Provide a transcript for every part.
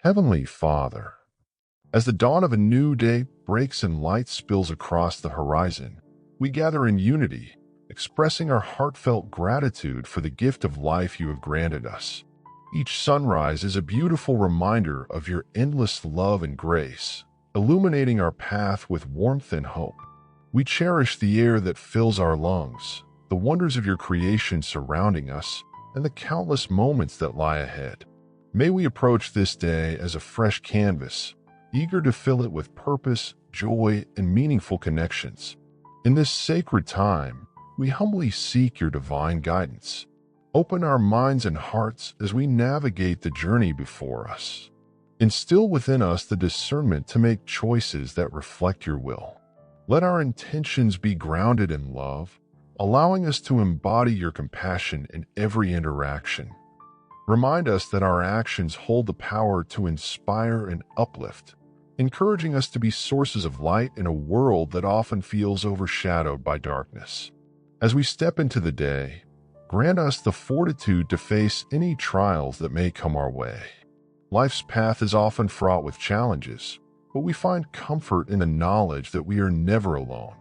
Heavenly Father, as the dawn of a new day breaks and light spills across the horizon, we gather in unity, expressing our heartfelt gratitude for the gift of life you have granted us. Each sunrise is a beautiful reminder of your endless love and grace, illuminating our path with warmth and hope. We cherish the air that fills our lungs, the wonders of your creation surrounding us, and the countless moments that lie ahead. May we approach this day as a fresh canvas, eager to fill it with purpose, joy, and meaningful connections. In this sacred time, we humbly seek your divine guidance. Open our minds and hearts as we navigate the journey before us. Instill within us the discernment to make choices that reflect your will. Let our intentions be grounded in love, allowing us to embody your compassion in every interaction. Remind us that our actions hold the power to inspire and uplift, encouraging us to be sources of light in a world that often feels overshadowed by darkness. As we step into the day, grant us the fortitude to face any trials that may come our way. Life's path is often fraught with challenges, but we find comfort in the knowledge that we are never alone.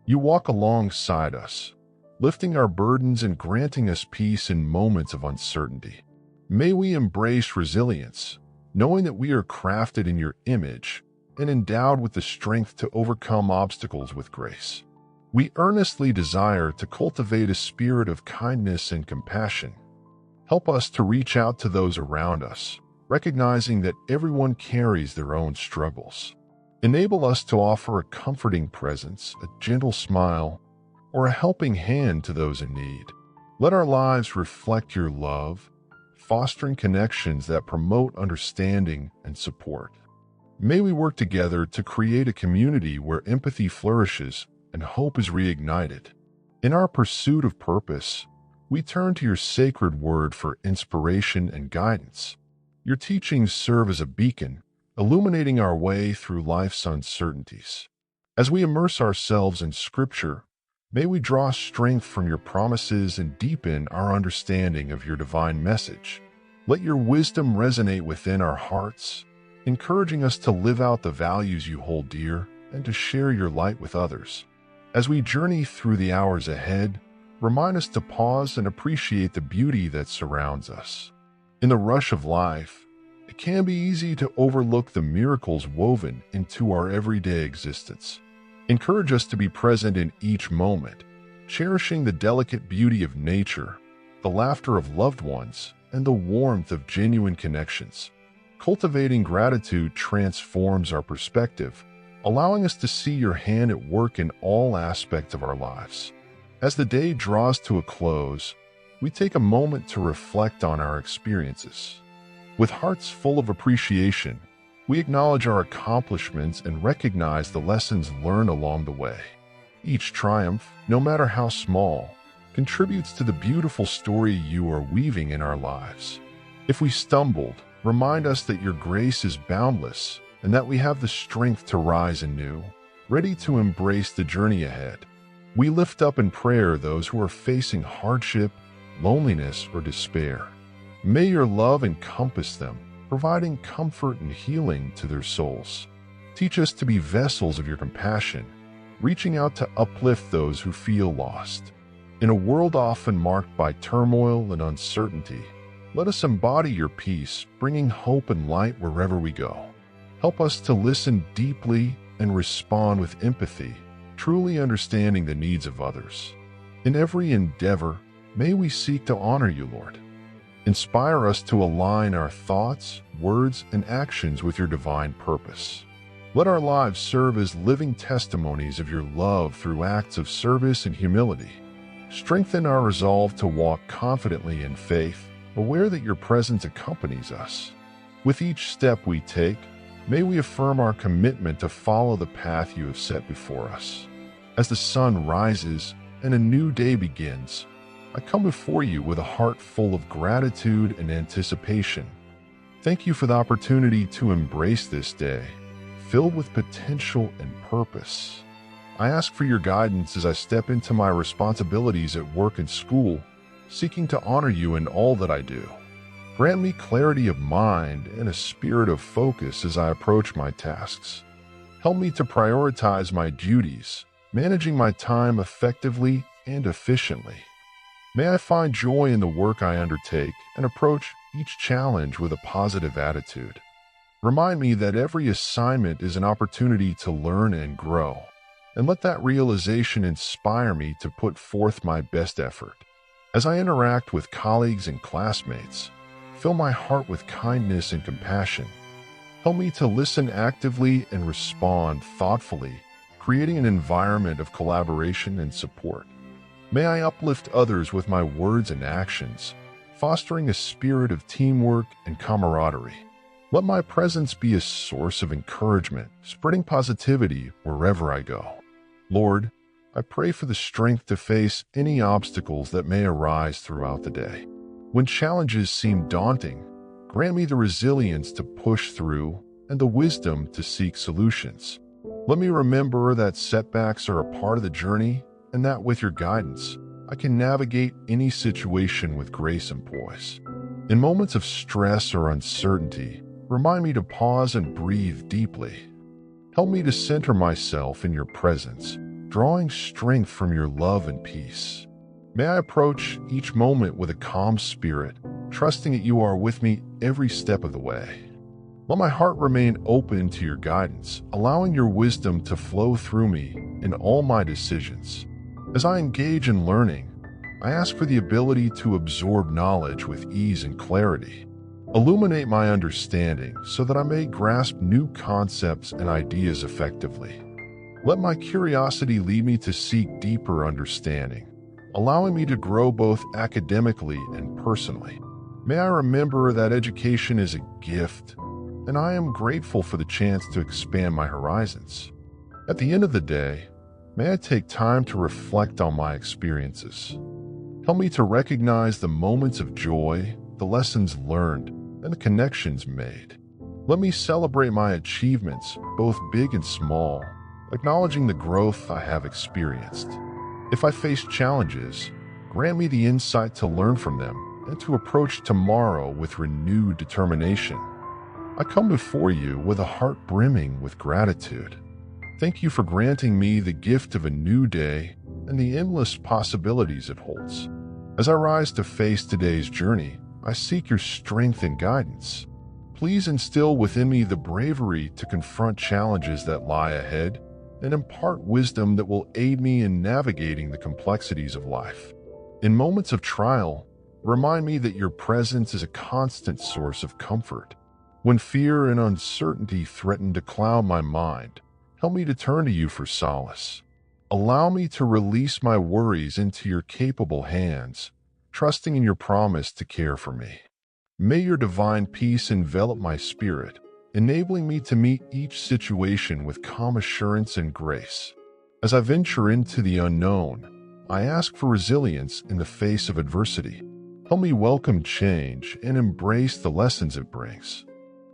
You walk alongside us, lifting our burdens and granting us peace in moments of uncertainty. May we embrace resilience, knowing that we are crafted in your image and endowed with the strength to overcome obstacles with grace. We earnestly desire to cultivate a spirit of kindness and compassion. Help us to reach out to those around us, recognizing that everyone carries their own struggles. Enable us to offer a comforting presence, a gentle smile, or a helping hand to those in need. Let our lives reflect your love, fostering connections that promote understanding and support. May we work together to create a community where empathy flourishes and hope is reignited. In our pursuit of purpose, we turn to your sacred word for inspiration and guidance. Your teachings serve as a beacon, illuminating our way through life's uncertainties. As we immerse ourselves in Scripture, may we draw strength from your promises and deepen our understanding of your divine message. Let your wisdom resonate within our hearts, encouraging us to live out the values you hold dear and to share your light with others. As we journey through the hours ahead, remind us to pause and appreciate the beauty that surrounds us. In the rush of life, it can be easy to overlook the miracles woven into our everyday existence. Encourage us to be present in each moment, cherishing the delicate beauty of nature, the laughter of loved ones, and the warmth of genuine connections. Cultivating gratitude transforms our perspective, allowing us to see your hand at work in all aspects of our lives. As the day draws to a close, we take a moment to reflect on our experiences. With hearts full of appreciation, we acknowledge our accomplishments and recognize the lessons learned along the way. Each triumph, no matter how small, contributes to the beautiful story you are weaving in our lives. If we stumbled, remind us that your grace is boundless and that we have the strength to rise anew, ready to embrace the journey ahead. We lift up in prayer those who are facing hardship, loneliness, or despair. May your love encompass them, providing comfort and healing to their souls. Teach us to be vessels of your compassion, reaching out to uplift those who feel lost. In a world often marked by turmoil and uncertainty, let us embody your peace, bringing hope and light wherever we go. Help us to listen deeply and respond with empathy, truly understanding the needs of others. In every endeavor, may we seek to honor you, Lord. Inspire us to align our thoughts, words, and actions with your divine purpose. Let our lives serve as living testimonies of your love through acts of service and humility. Strengthen our resolve to walk confidently in faith, aware that your presence accompanies us. With each step we take, may we affirm our commitment to follow the path you have set before us. As the sun rises and a new day begins, I come before you with a heart full of gratitude and anticipation. Thank you for the opportunity to embrace this day, filled with potential and purpose. I ask for your guidance as I step into my responsibilities at work and school, seeking to honor you in all that I do. Grant me clarity of mind and a spirit of focus as I approach my tasks. Help me to prioritize my duties, managing my time effectively and efficiently. May I find joy in the work I undertake and approach each challenge with a positive attitude. Remind me that every assignment is an opportunity to learn and grow, and let that realization inspire me to put forth my best effort. As I interact with colleagues and classmates, fill my heart with kindness and compassion. Help me to listen actively and respond thoughtfully, creating an environment of collaboration and support. May I uplift others with my words and actions, fostering a spirit of teamwork and camaraderie. Let my presence be a source of encouragement, spreading positivity wherever I go. Lord, I pray for the strength to face any obstacles that may arise throughout the day. When challenges seem daunting, grant me the resilience to push through and the wisdom to seek solutions. Let me remember that setbacks are a part of the journey and that with your guidance, I can navigate any situation with grace and poise. In moments of stress or uncertainty, remind me to pause and breathe deeply. Help me to center myself in your presence, drawing strength from your love and peace. May I approach each moment with a calm spirit, trusting that you are with me every step of the way. Let my heart remain open to your guidance, allowing your wisdom to flow through me in all my decisions. As I engage in learning, I ask for the ability to absorb knowledge with ease and clarity. Illuminate my understanding so that I may grasp new concepts and ideas effectively. Let my curiosity lead me to seek deeper understanding, allowing me to grow both academically and personally. May I remember that education is a gift, and I am grateful for the chance to expand my horizons. At the end of the day, may I take time to reflect on my experiences. Help me to recognize the moments of joy, the lessons learned, and the connections made. Let me celebrate my achievements, both big and small, acknowledging the growth I have experienced. If I face challenges, grant me the insight to learn from them and to approach tomorrow with renewed determination. I come before you with a heart brimming with gratitude. Thank you for granting me the gift of a new day and the endless possibilities it holds. As I rise to face today's journey, I seek your strength and guidance. Please instill within me the bravery to confront challenges that lie ahead and impart wisdom that will aid me in navigating the complexities of life. In moments of trial, remind me that your presence is a constant source of comfort. When fear and uncertainty threaten to cloud my mind, help me to turn to you for solace. Allow me to release my worries into your capable hands, trusting in your promise to care for me. May your divine peace envelop my spirit, enabling me to meet each situation with calm assurance and grace. As I venture into the unknown, I ask for resilience in the face of adversity. Help me welcome change and embrace the lessons it brings.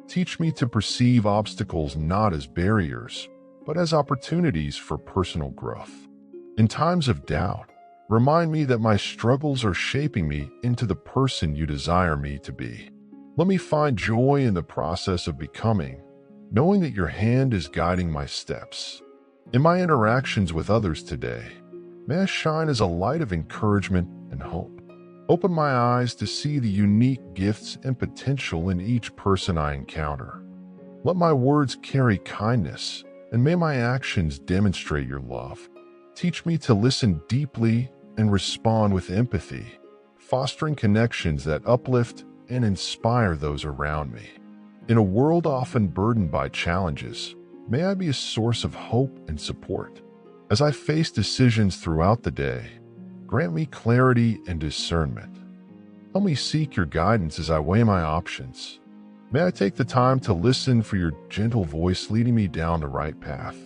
Teach me to perceive obstacles not as barriers, but as opportunities for personal growth. In times of doubt, remind me that my struggles are shaping me into the person you desire me to be. Let me find joy in the process of becoming, knowing that your hand is guiding my steps. In my interactions with others today, may I shine as a light of encouragement and hope. Open my eyes to see the unique gifts and potential in each person I encounter. Let my words carry kindness, and may my actions demonstrate your love. Teach me to listen deeply and respond with empathy, fostering connections that uplift and inspire those around me. In a world often burdened by challenges, may I be a source of hope and support. As I face decisions throughout the day, grant me clarity and discernment. Help me seek your guidance as I weigh my options. May I take the time to listen for your gentle voice leading me down the right path.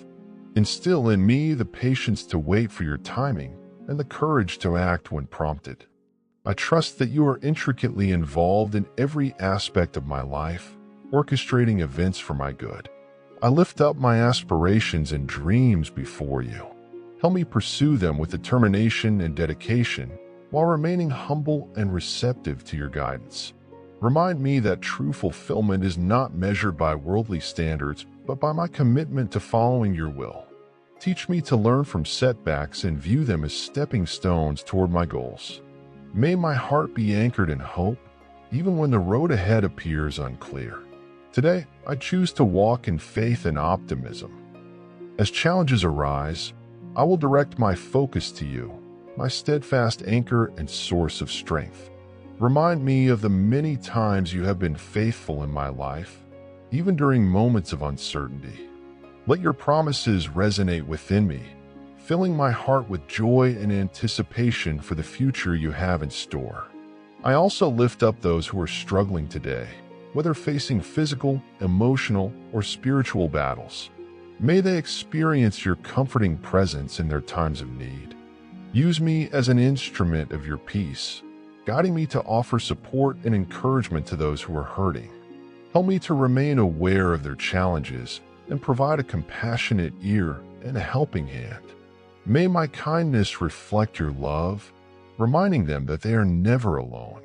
Instill in me the patience to wait for your timing and the courage to act when prompted. I trust that you are intricately involved in every aspect of my life, orchestrating events for my good. I lift up my aspirations and dreams before you. Help me pursue them with determination and dedication while remaining humble and receptive to your guidance. Remind me that true fulfillment is not measured by worldly standards, but by my commitment to following your will. Teach me to learn from setbacks and view them as stepping stones toward my goals. May my heart be anchored in hope, even when the road ahead appears unclear. Today, I choose to walk in faith and optimism. As challenges arise, I will direct my focus to you, my steadfast anchor and source of strength. Remind me of the many times you have been faithful in my life, even during moments of uncertainty. Let your promises resonate within me, filling my heart with joy and anticipation for the future you have in store. I also lift up those who are struggling today, whether facing physical, emotional, or spiritual battles. May they experience your comforting presence in their times of need. Use me as an instrument of your peace, guiding me to offer support and encouragement to those who are hurting. Help me to remain aware of their challenges and provide a compassionate ear and a helping hand. May my kindness reflect your love, reminding them that they are never alone.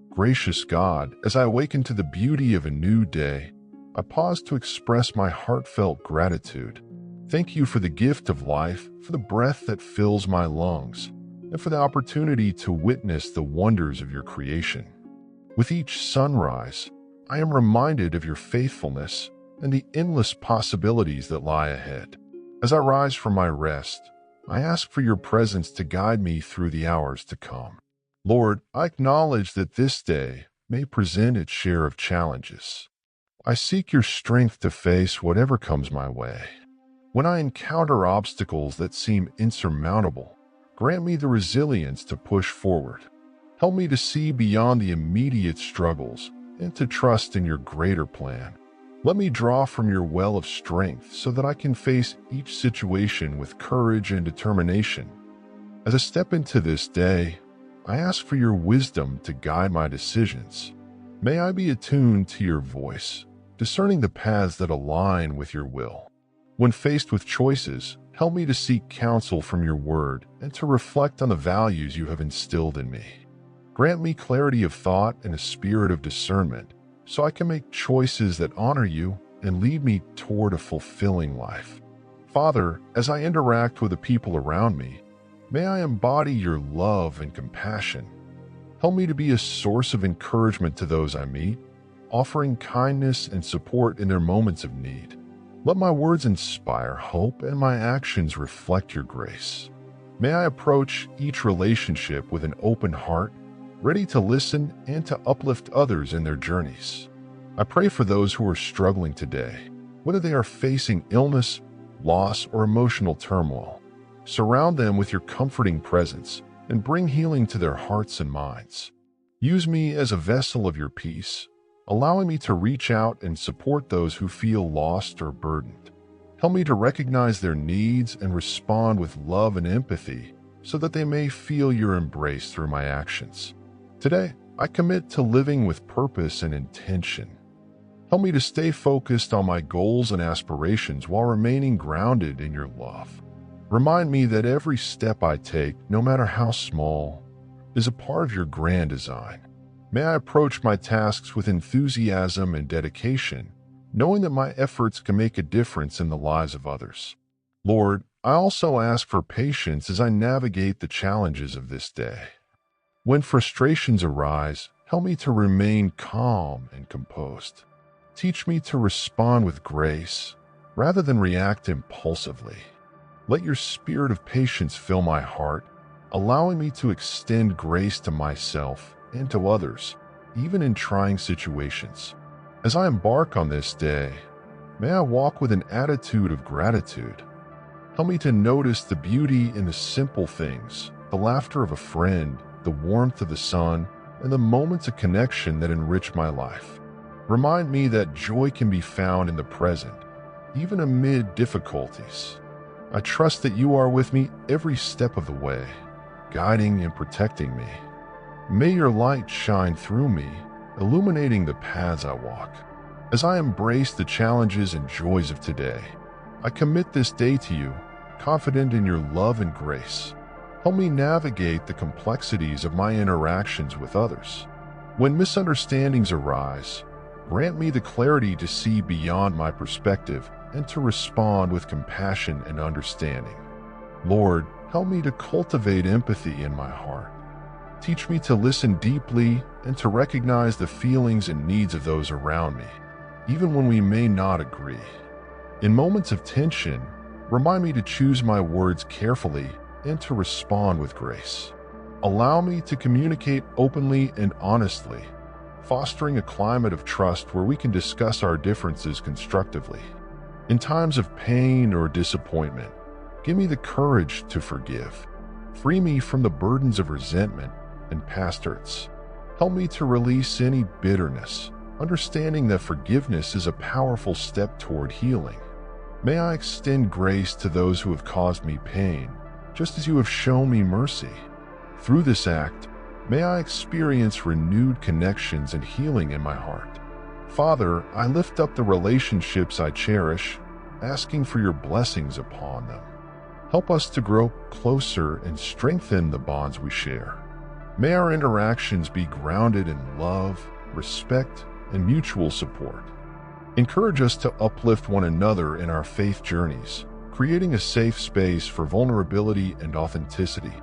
Gracious God, as I awaken to the beauty of a new day, I pause to express my heartfelt gratitude. Thank you for the gift of life, for the breath that fills my lungs, and for the opportunity to witness the wonders of your creation. With each sunrise, I am reminded of your faithfulness and the endless possibilities that lie ahead. As I rise from my rest, I ask for your presence to guide me through the hours to come. Lord, I acknowledge that this day may present its share of challenges. I seek your strength to face whatever comes my way. When I encounter obstacles that seem insurmountable, grant me the resilience to push forward. Help me to see beyond the immediate struggles and to trust in your greater plan. Let me draw from your well of strength so that I can face each situation with courage and determination. As I step into this day, I ask for your wisdom to guide my decisions. May I be attuned to your voice, discerning the paths that align with your will. When faced with choices, help me to seek counsel from your word and to reflect on the values you have instilled in me. Grant me clarity of thought and a spirit of discernment, so I can make choices that honor you and lead me toward a fulfilling life. Father, as I interact with the people around me, may I embody your love and compassion. Help me to be a source of encouragement to those I meet, offering kindness and support in their moments of need. Let my words inspire hope and my actions reflect your grace. May I approach each relationship with an open heart, ready to listen and to uplift others in their journeys. I pray for those who are struggling today, whether they are facing illness, loss, or emotional turmoil. Surround them with your comforting presence and bring healing to their hearts and minds. Use me as a vessel of your peace, allowing me to reach out and support those who feel lost or burdened. Help me to recognize their needs and respond with love and empathy so that they may feel your embrace through my actions. Today, I commit to living with purpose and intention. Help me to stay focused on my goals and aspirations while remaining grounded in your love. Remind me that every step I take, no matter how small, is a part of your grand design. May I approach my tasks with enthusiasm and dedication, knowing that my efforts can make a difference in the lives of others. Lord, I also ask for patience as I navigate the challenges of this day. When frustrations arise, help me to remain calm and composed. Teach me to respond with grace rather than react impulsively. Let your spirit of patience fill my heart, allowing me to extend grace to myself and to others, even in trying situations. As I embark on this day, may I walk with an attitude of gratitude. Help me to notice the beauty in the simple things, the laughter of a friend, the warmth of the sun, and the moments of connection that enrich my life. Remind me that joy can be found in the present, even amid difficulties. I trust that you are with me every step of the way, guiding and protecting me. May your light shine through me, illuminating the paths I walk. As I embrace the challenges and joys of today, I commit this day to you, confident in your love and grace. Help me navigate the complexities of my interactions with others. When misunderstandings arise, grant me the clarity to see beyond my perspective and to respond with compassion and understanding. Lord, help me to cultivate empathy in my heart. Teach me to listen deeply and to recognize the feelings and needs of those around me, even when we may not agree. In moments of tension, remind me to choose my words carefully and to respond with grace. Allow me to communicate openly and honestly, fostering a climate of trust where we can discuss our differences constructively. In times of pain or disappointment, give me the courage to forgive. Free me from the burdens of resentment and past hurts. Help me to release any bitterness, understanding that forgiveness is a powerful step toward healing. May I extend grace to those who have caused me pain, just as you have shown me mercy. Through this act, may I experience renewed connections and healing in my heart. Father, I lift up the relationships I cherish, asking for your blessings upon them. Help us to grow closer and strengthen the bonds we share. May our interactions be grounded in love, respect, and mutual support. Encourage us to uplift one another in our faith journeys, creating a safe space for vulnerability and authenticity.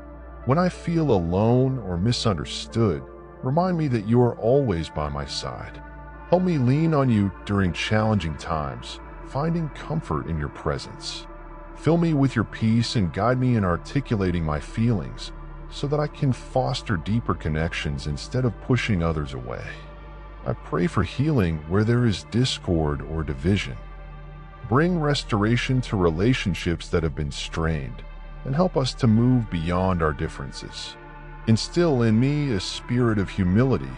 When I feel alone or misunderstood, remind me that you are always by my side. Help me lean on you during challenging times, finding comfort in your presence. Fill me with your peace and guide me in articulating my feelings so that I can foster deeper connections instead of pushing others away. I pray for healing where there is discord or division. Bring restoration to relationships that have been strained, and help us to move beyond our differences. Instill in me a spirit of humility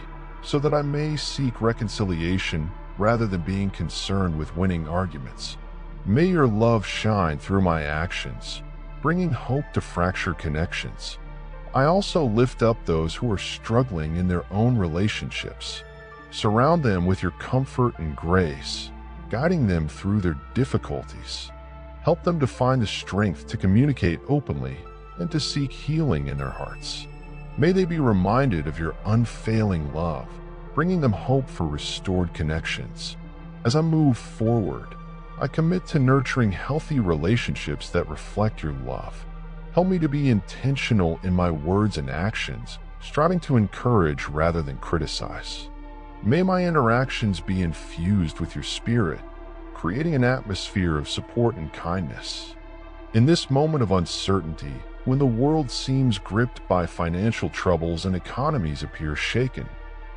so that I may seek reconciliation rather than being concerned with winning arguments. May your love shine through my actions, bringing hope to fractured connections. I also lift up those who are struggling in their own relationships. Surround them with your comfort and grace, guiding them through their difficulties. Help them to find the strength to communicate openly and to seek healing in their hearts. May they be reminded of your unfailing love, bringing them hope for restored connections. As I move forward, I commit to nurturing healthy relationships that reflect your love. Help me to be intentional in my words and actions, striving to encourage rather than criticize. May my interactions be infused with your spirit, creating an atmosphere of support and kindness. In this moment of uncertainty, when the world seems gripped by financial troubles and economies appear shaken,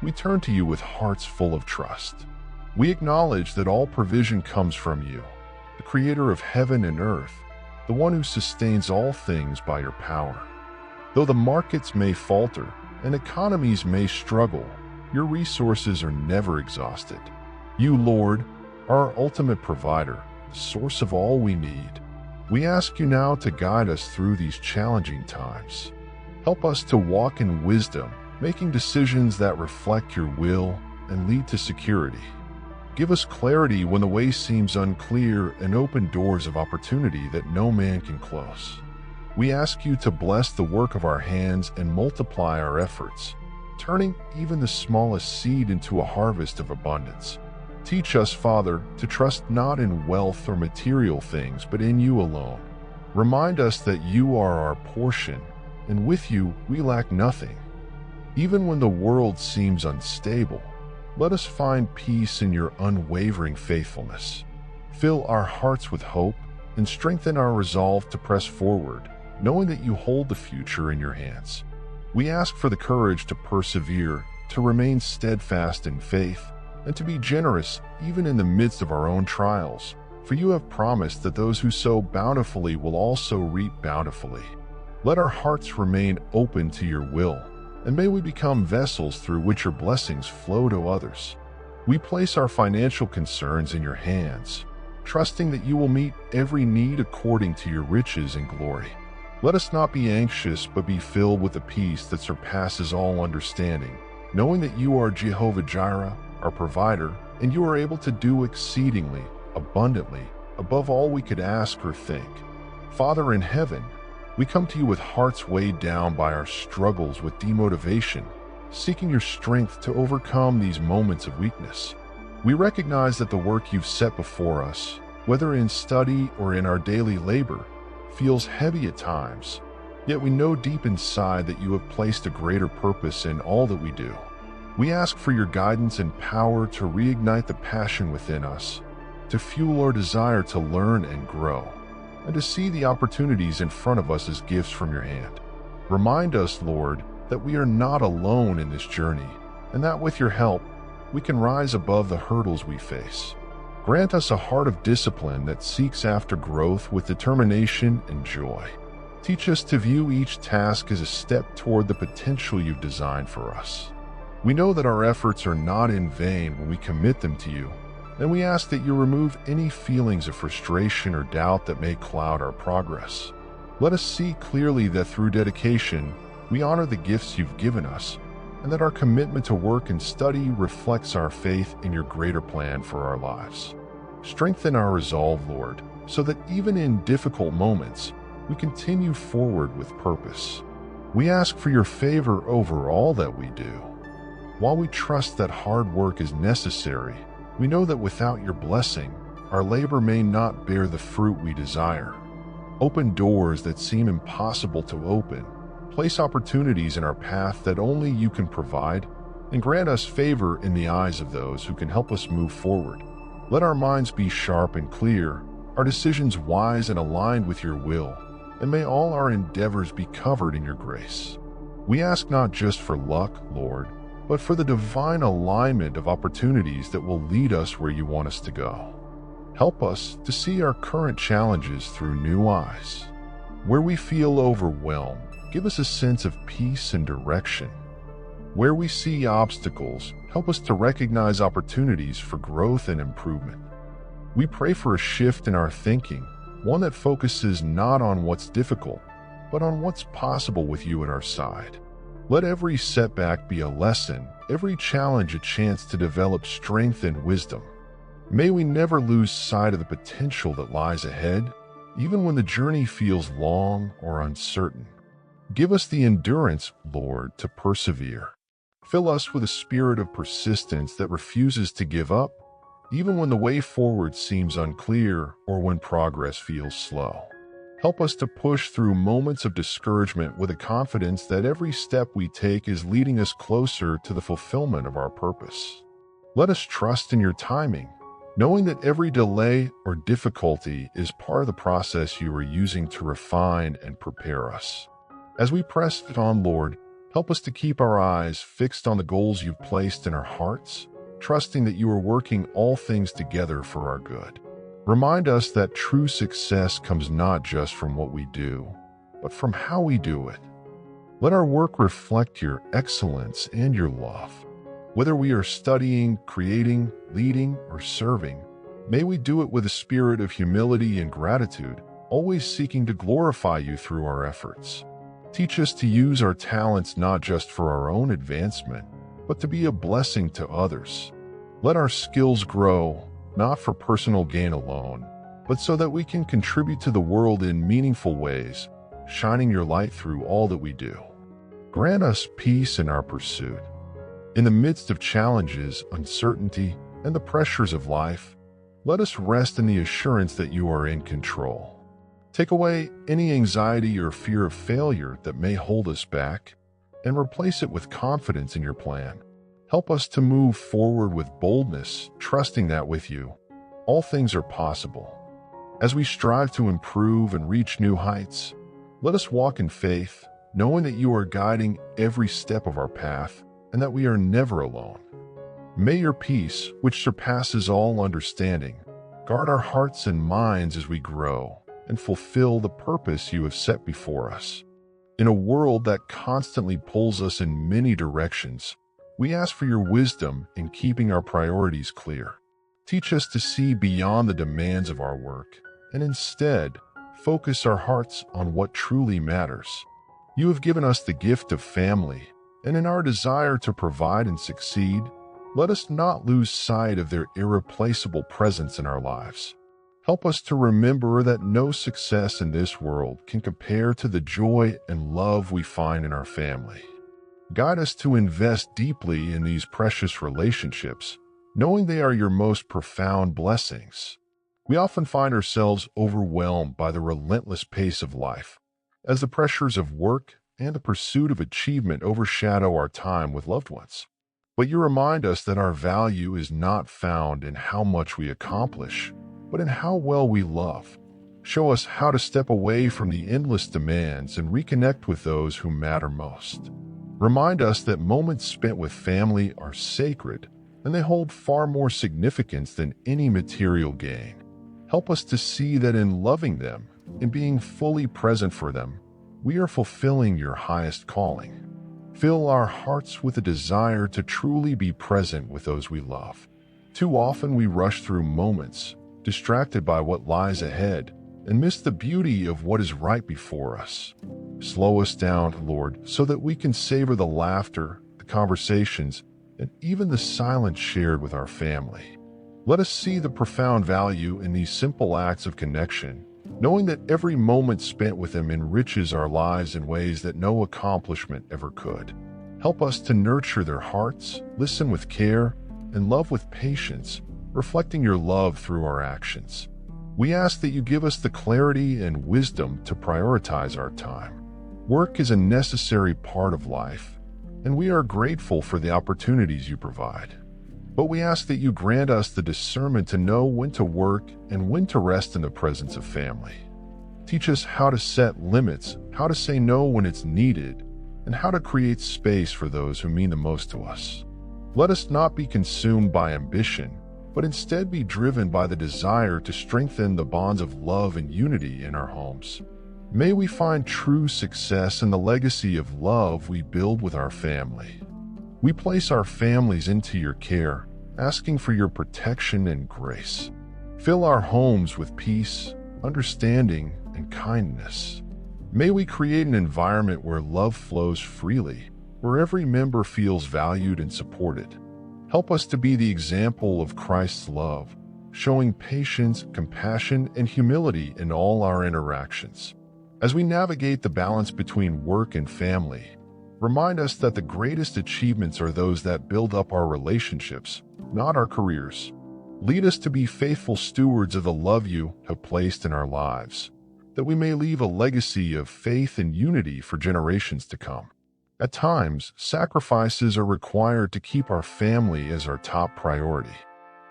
we turn to you with hearts full of trust. We acknowledge that all provision comes from you, the creator of heaven and earth, the one who sustains all things by your power. Though the markets may falter and economies may struggle, your resources are never exhausted. You, Lord, are our ultimate provider, the source of all we need. We ask you now to guide us through these challenging times. Help us to walk in wisdom, making decisions that reflect your will and lead to security. Give us clarity when the way seems unclear and open doors of opportunity that no man can close. We ask you to bless the work of our hands and multiply our efforts, turning even the smallest seed into a harvest of abundance. Teach us, Father, to trust not in wealth or material things, but in you alone. Remind us that you are our portion, and with you we lack nothing. Even when the world seems unstable, let us find peace in your unwavering faithfulness. Fill our hearts with hope and strengthen our resolve to press forward, knowing that you hold the future in your hands. We ask for the courage to persevere, to remain steadfast in faith, and to be generous even in the midst of our own trials, for you have promised that those who sow bountifully will also reap bountifully. Let our hearts remain open to your will, and may we become vessels through which your blessings flow to others. We place our financial concerns in your hands, trusting that you will meet every need according to your riches and glory. Let us not be anxious, but be filled with a peace that surpasses all understanding, knowing that you are Jehovah Jireh, our provider, and you are able to do exceedingly, abundantly, above all we could ask or think. Father in heaven, we come to you with hearts weighed down by our struggles with demotivation, seeking your strength to overcome these moments of weakness. We recognize that the work you've set before us, whether in study or in our daily labor, feels heavy at times, yet we know deep inside that you have placed a greater purpose in all that we do. We ask for your guidance and power to reignite the passion within us, to fuel our desire to learn and grow, and to see the opportunities in front of us as gifts from your hand. Remind us, Lord, that we are not alone in this journey, and that with your help, we can rise above the hurdles we face. Grant us a heart of discipline that seeks after growth with determination and joy. Teach us to view each task as a step toward the potential you've designed for us. We know that our efforts are not in vain when we commit them to you, and we ask that you remove any feelings of frustration or doubt that may cloud our progress. Let us see clearly that through dedication, we honor the gifts you've given us, and that our commitment to work and study reflects our faith in your greater plan for our lives. Strengthen our resolve, Lord, so that even in difficult moments, we continue forward with purpose. We ask for your favor over all that we do. While we trust that hard work is necessary, we know that without your blessing, our labor may not bear the fruit we desire. Open doors that seem impossible to open, place opportunities in our path that only you can provide, and grant us favor in the eyes of those who can help us move forward. Let our minds be sharp and clear, our decisions wise and aligned with your will, and may all our endeavors be covered in your grace. We ask not just for luck, Lord, but for the divine alignment of opportunities that will lead us where you want us to go. Help us to see our current challenges through new eyes. Where we feel overwhelmed, give us a sense of peace and direction. Where we see obstacles, help us to recognize opportunities for growth and improvement. We pray for a shift in our thinking, one that focuses not on what's difficult, but on what's possible with you at our side. Let every setback be a lesson, every challenge a chance to develop strength and wisdom. May we never lose sight of the potential that lies ahead, even when the journey feels long or uncertain. Give us the endurance, Lord, to persevere. Fill us with a spirit of persistence that refuses to give up, even when the way forward seems unclear or when progress feels slow. Help us to push through moments of discouragement with a confidence that every step we take is leading us closer to the fulfillment of our purpose. Let us trust in your timing, knowing that every delay or difficulty is part of the process you are using to refine and prepare us. As we press on, Lord, help us to keep our eyes fixed on the goals you've placed in our hearts, trusting that you are working all things together for our good. Remind us that true success comes not just from what we do, but from how we do it. Let our work reflect your excellence and your love. Whether we are studying, creating, leading, or serving, may we do it with a spirit of humility and gratitude, always seeking to glorify you through our efforts. Teach us to use our talents not just for our own advancement, but to be a blessing to others. Let our skills grow, not for personal gain alone, but so that we can contribute to the world in meaningful ways, shining your light through all that we do. Grant us peace in our pursuit. In the midst of challenges, uncertainty, and the pressures of life, let us rest in the assurance that you are in control. Take away any anxiety or fear of failure that may hold us back, and replace it with confidence in your plan. Help us to move forward with boldness, trusting that with you, all things are possible. As we strive to improve and reach new heights, let us walk in faith, knowing that you are guiding every step of our path and that we are never alone. May your peace, which surpasses all understanding, guard our hearts and minds as we grow and fulfill the purpose you have set before us. In a world that constantly pulls us in many directions, we ask for your wisdom in keeping our priorities clear. Teach us to see beyond the demands of our work and instead focus our hearts on what truly matters. You have given us the gift of family, and in our desire to provide and succeed, let us not lose sight of their irreplaceable presence in our lives. Help us to remember that no success in this world can compare to the joy and love we find in our family. Guide us to invest deeply in these precious relationships, knowing they are your most profound blessings. We often find ourselves overwhelmed by the relentless pace of life, as the pressures of work and the pursuit of achievement overshadow our time with loved ones. But you remind us that our value is not found in how much we accomplish, but in how well we love. Show us how to step away from the endless demands and reconnect with those who matter most. Remind us that moments spent with family are sacred, and they hold far more significance than any material gain. Help us to see that in loving them, in being fully present for them, we are fulfilling your highest calling. Fill our hearts with a desire to truly be present with those we love. Too often we rush through moments, distracted by what lies ahead, and miss the beauty of what is right before us. Slow us down, Lord, so that we can savor the laughter, the conversations, and even the silence shared with our family. Let us see the profound value in these simple acts of connection, knowing that every moment spent with them enriches our lives in ways that no accomplishment ever could. Help us to nurture their hearts, listen with care, and love with patience, reflecting your love through our actions. We ask that you give us the clarity and wisdom to prioritize our time. Work is a necessary part of life, and we are grateful for the opportunities you provide. But we ask that you grant us the discernment to know when to work and when to rest in the presence of family. Teach us how to set limits, how to say no when it's needed, and how to create space for those who mean the most to us. Let us not be consumed by ambition, but instead be driven by the desire to strengthen the bonds of love and unity in our homes. May we find true success in the legacy of love we build with our family. We place our families into your care, asking for your protection and grace. Fill our homes with peace, understanding, and kindness. May we create an environment where love flows freely, where every member feels valued and supported. Help us to be the example of Christ's love, showing patience, compassion, and humility in all our interactions. As we navigate the balance between work and family, remind us that the greatest achievements are those that build up our relationships, not our careers. Lead us to be faithful stewards of the love you have placed in our lives, that we may leave a legacy of faith and unity for generations to come. At times, sacrifices are required to keep our family as our top priority.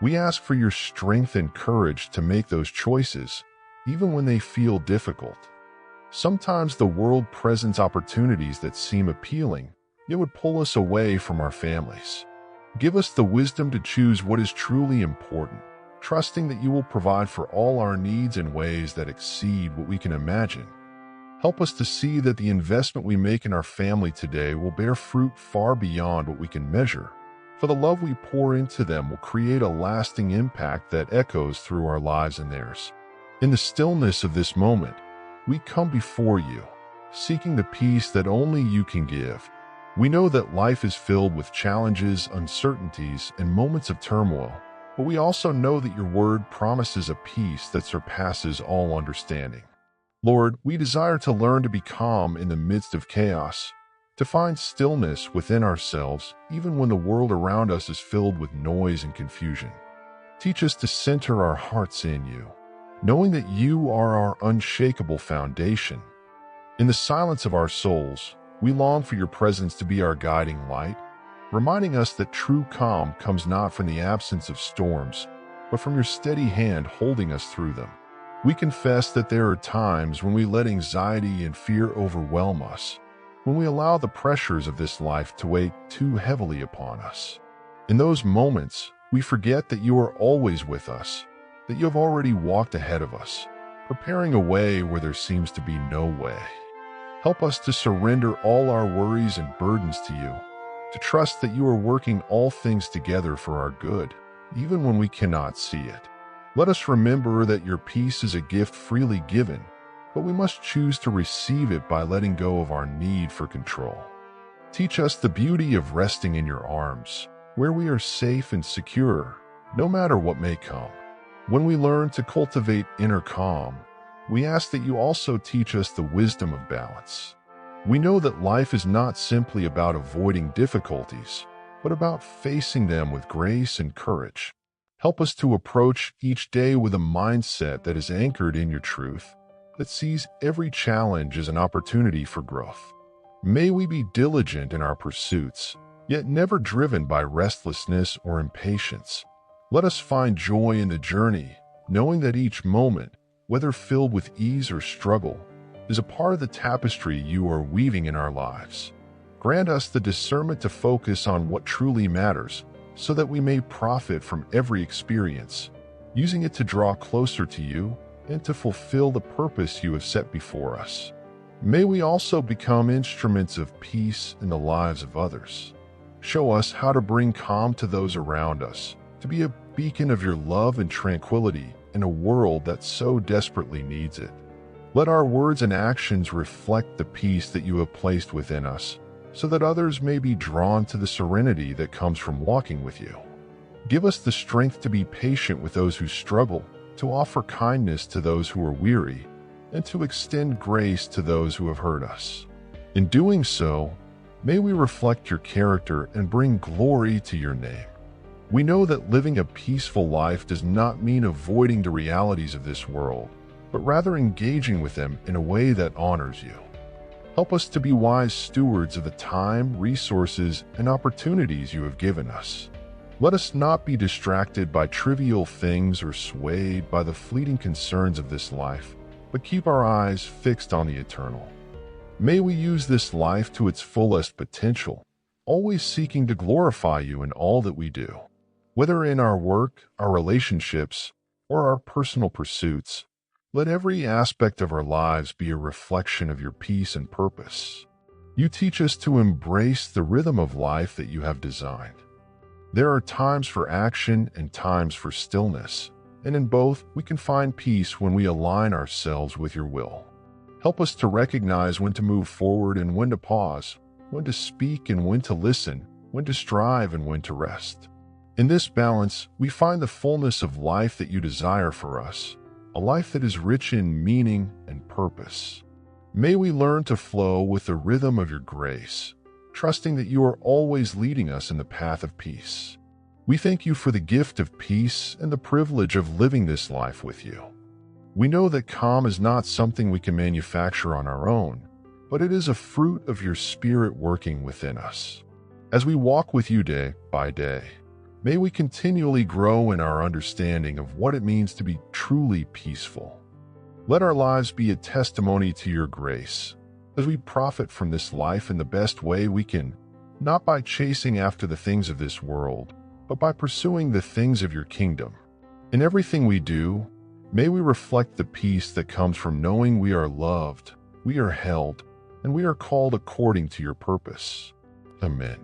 We ask for your strength and courage to make those choices, even when they feel difficult. Sometimes the world presents opportunities that seem appealing, yet would pull us away from our families. Give us the wisdom to choose what is truly important, trusting that you will provide for all our needs in ways that exceed what we can imagine. Help us to see that the investment we make in our family today will bear fruit far beyond what we can measure, for the love we pour into them will create a lasting impact that echoes through our lives and theirs. In the stillness of this moment, we come before you, seeking the peace that only you can give. We know that life is filled with challenges, uncertainties, and moments of turmoil, but we also know that your word promises a peace that surpasses all understanding. Lord, we desire to learn to be calm in the midst of chaos, to find stillness within ourselves even when the world around us is filled with noise and confusion. Teach us to center our hearts in you, knowing that you are our unshakable foundation. In the silence of our souls, we long for your presence to be our guiding light, reminding us that true calm comes not from the absence of storms, but from your steady hand holding us through them. We confess that there are times when we let anxiety and fear overwhelm us, when we allow the pressures of this life to weigh too heavily upon us. In those moments, we forget that you are always with us, that you have already walked ahead of us, preparing a way where there seems to be no way. Help us to surrender all our worries and burdens to you, to trust that you are working all things together for our good, even when we cannot see it. Let us remember that your peace is a gift freely given, but we must choose to receive it by letting go of our need for control. Teach us the beauty of resting in your arms, where we are safe and secure, no matter what may come. When we learn to cultivate inner calm, we ask that you also teach us the wisdom of balance. We know that life is not simply about avoiding difficulties, but about facing them with grace and courage. Help us to approach each day with a mindset that is anchored in your truth, that sees every challenge as an opportunity for growth. May we be diligent in our pursuits, yet never driven by restlessness or impatience. Let us find joy in the journey, knowing that each moment, whether filled with ease or struggle, is a part of the tapestry you are weaving in our lives. Grant us the discernment to focus on what truly matters, so that we may profit from every experience, using it to draw closer to you and to fulfill the purpose you have set before us. May we also become instruments of peace in the lives of others. Show us how to bring calm to those around us, to be a beacon of your love and tranquility in a world that so desperately needs it. Let our words and actions reflect the peace that you have placed within us, so that others may be drawn to the serenity that comes from walking with you. Give us the strength to be patient with those who struggle, to offer kindness to those who are weary, and to extend grace to those who have hurt us. In doing so, may we reflect your character and bring glory to your name. We know that living a peaceful life does not mean avoiding the realities of this world, but rather engaging with them in a way that honors you. Help us to be wise stewards of the time, resources, and opportunities you have given us. Let us not be distracted by trivial things or swayed by the fleeting concerns of this life, but keep our eyes fixed on the eternal. May we use this life to its fullest potential, always seeking to glorify you in all that we do. Whether in our work, our relationships, or our personal pursuits, let every aspect of our lives be a reflection of your peace and purpose. You teach us to embrace the rhythm of life that you have designed. There are times for action and times for stillness, and in both we can find peace when we align ourselves with your will. Help us to recognize when to move forward and when to pause, when to speak and when to listen, when to strive and when to rest. In this balance, we find the fullness of life that you desire for us, a life that is rich in meaning and purpose. May we learn to flow with the rhythm of your grace, trusting that you are always leading us in the path of peace. We thank you for the gift of peace and the privilege of living this life with you. We know that calm is not something we can manufacture on our own, but it is a fruit of your Spirit working within us. As we walk with you day by day, may we continually grow in our understanding of what it means to be truly peaceful. Let our lives be a testimony to your grace, as we profit from this life in the best way we can, not by chasing after the things of this world, but by pursuing the things of your kingdom. In everything we do, may we reflect the peace that comes from knowing we are loved, we are held, and we are called according to your purpose. Amen.